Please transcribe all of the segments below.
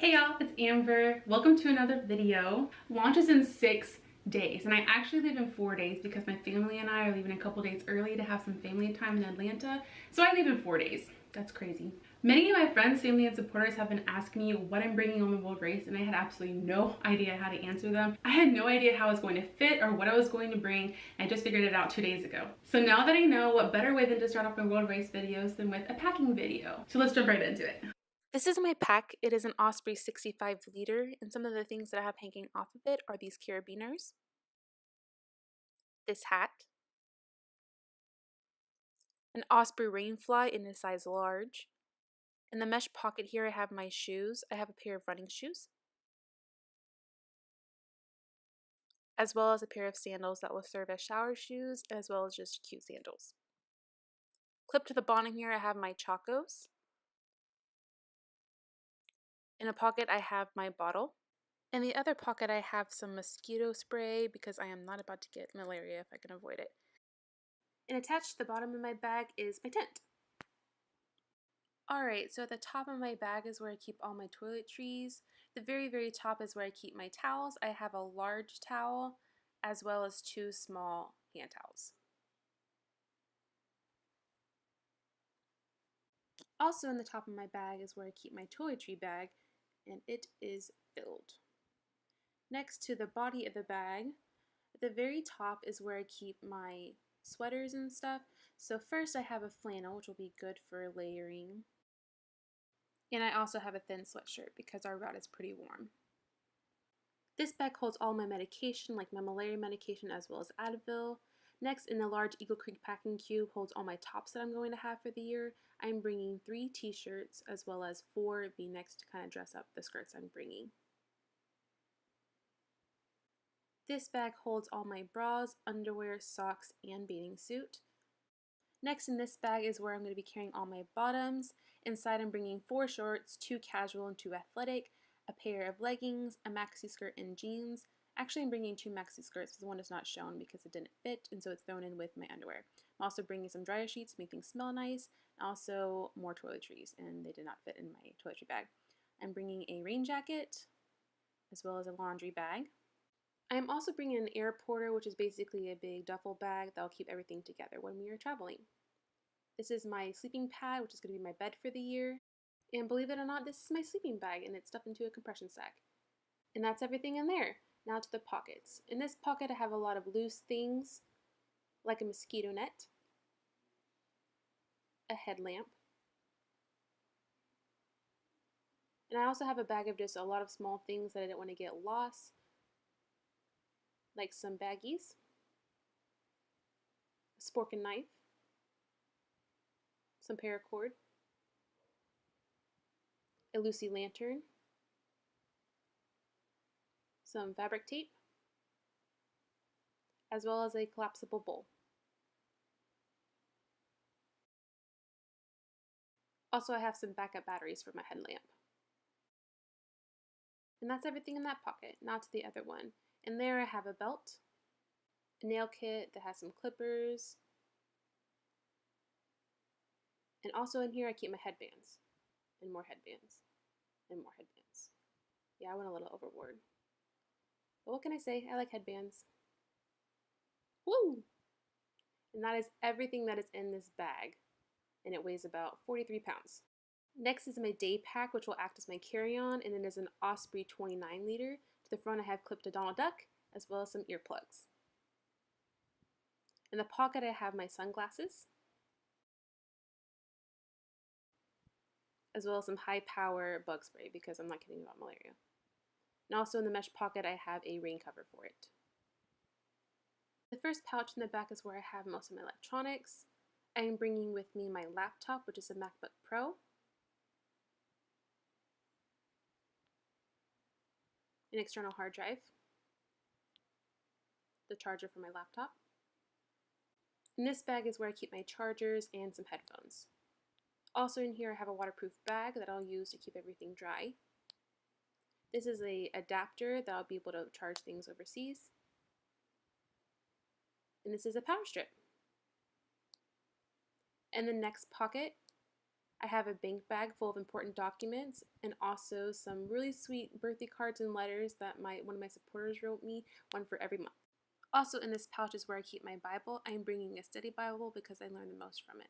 Hey y'all, it's Amber. Welcome to another video. Launch is in 6 days and I actually leave in 4 days because my family and I are leaving a couple days early to have some family time in Atlanta. So I leave in 4 days. That's crazy. Many of my friends, family, and supporters have been asking me what I'm bringing on the world race, and I had absolutely no idea how to answer them. I had no idea how I was going to fit or what I was going to bring. I just figured it out 2 days ago. So now that I know, what better way than to start off my world race videos than with a packing video. So let's jump right into it. This is my pack. It is an Osprey 65 liter, and some of the things that I have hanging off of it are these carabiners, this hat, an Osprey rainfly in a size large. In the mesh pocket here I have my shoes. I have a pair of running shoes, as well as a pair of sandals that will serve as shower shoes, as well as just cute sandals. Clipped to the bottom here I have my chacos. In a pocket I have my bottle. In the other pocket I have some mosquito spray because I am not about to get malaria if I can avoid it. And attached to the bottom of my bag is my tent. Alright, so at the top of my bag is where I keep all my toiletries. The very top is where I keep my towels. I have a large towel as well as 2 small hand towels. Also in the top of my bag is where I keep my toiletry bag, and it is filled. Next to the body of the bag, at the very top is where I keep my sweaters and stuff. So first I have a flannel, which will be good for layering. And I also have a thin sweatshirt because our route is pretty warm. This bag holds all my medication, like my malaria medication as well as Advil. Next, in the large Eagle Creek packing cube holds all my tops that I'm going to have for the year. I'm bringing 3 t-shirts as well as 4 v-necks to kind of dress up the skirts I'm bringing. This bag holds all my bras, underwear, socks, and bathing suit. Next in this bag is where I'm going to be carrying all my bottoms. Inside I'm bringing 4 shorts, 2 casual and 2 athletic, a pair of leggings, a maxi skirt, and jeans. Actually I'm bringing 2 maxi skirts, the one is not shown because it didn't fit, and so it's thrown in with my underwear. I'm also bringing some dryer sheets to make things smell nice, and also more toiletries, and they did not fit in my toiletry bag. I'm bringing a rain jacket, as well as a laundry bag. I am also bringing an air porter, which is basically a big duffel bag that will keep everything together when we are traveling. This is my sleeping pad, which is going to be my bed for the year. And believe it or not, this is my sleeping bag, and it's stuffed into a compression sack. And that's everything in there. Now to the pockets. In this pocket I have a lot of loose things, like a mosquito net, a headlamp, and I also have a bag of just a lot of small things that I didn't want to get lost, like some baggies, a spork and knife, some paracord, a Lucy lantern, some fabric tape, as well as a collapsible bowl. Also, I have some backup batteries for my headlamp. And that's everything in that pocket, not to the other one. In there I have a belt, a nail kit that has some clippers, and also in here I keep my headbands, and more headbands, and more headbands. Yeah, I went a little overboard. But what can I say? I like headbands. Woo! And that is everything that is in this bag, and it weighs about 43 pounds. Next is my day pack, which will act as my carry-on, and it is an Osprey 29 liter. To the front I have clipped a Donald Duck, as well as some earplugs. In the pocket I have my sunglasses, as well as some high power bug spray because I'm not kidding about malaria. And also in the mesh pocket I have a rain cover for it. The first pouch in the back is where I have most of my electronics. I am bringing with me my laptop, which is a MacBook Pro, an external hard drive, the charger for my laptop. In this bag is where I keep my chargers and some headphones. Also in here I have a waterproof bag that I'll use to keep everything dry. This is an adapter that I'll be able to charge things overseas. And this is a power strip. In the next pocket I have a bank bag full of important documents and also some really sweet birthday cards and letters that one of my supporters wrote me, one for every month. Also in this pouch is where I keep my Bible. I am bringing a study Bible because I learn the most from it.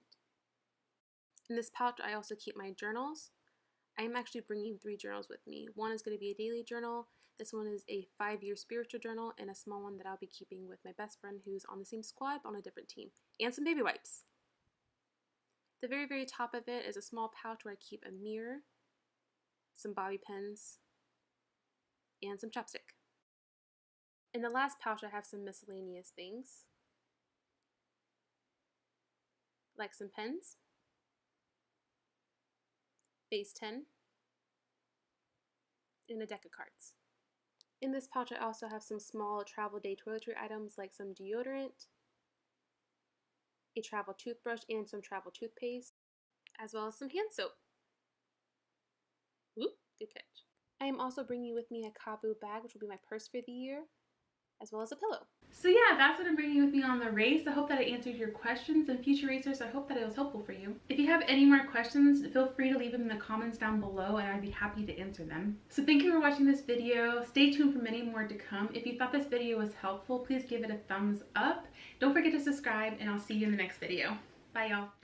In this pouch I also keep my journals. I am actually bringing 3 journals with me. One is going to be a daily journal, this one is a 5-year spiritual journal, and a small one that I'll be keeping with my best friend who's on the same squad but on a different team, and some baby wipes. The very, very top of it is a small pouch where I keep a mirror, some bobby pins, and some chapstick. In the last pouch I have some miscellaneous things, like some pens, base 10, and a deck of cards. In this pouch I also have some small travel day toiletry items like some deodorant, a travel toothbrush, and some travel toothpaste, as well as some hand soap. Whoop, good catch. I am also bringing with me a Kabu bag, which will be my purse for the year, as well as a pillow. So yeah, that's what I'm bringing with me on the race. I hope that I answered your questions, and future racers, I hope that it was helpful for you. If you have any more questions, feel free to leave them in the comments down below and I'd be happy to answer them. So thank you for watching this video. Stay tuned for many more to come. If you thought this video was helpful, please give it a thumbs up. Don't forget to subscribe, and I'll see you in the next video. Bye y'all.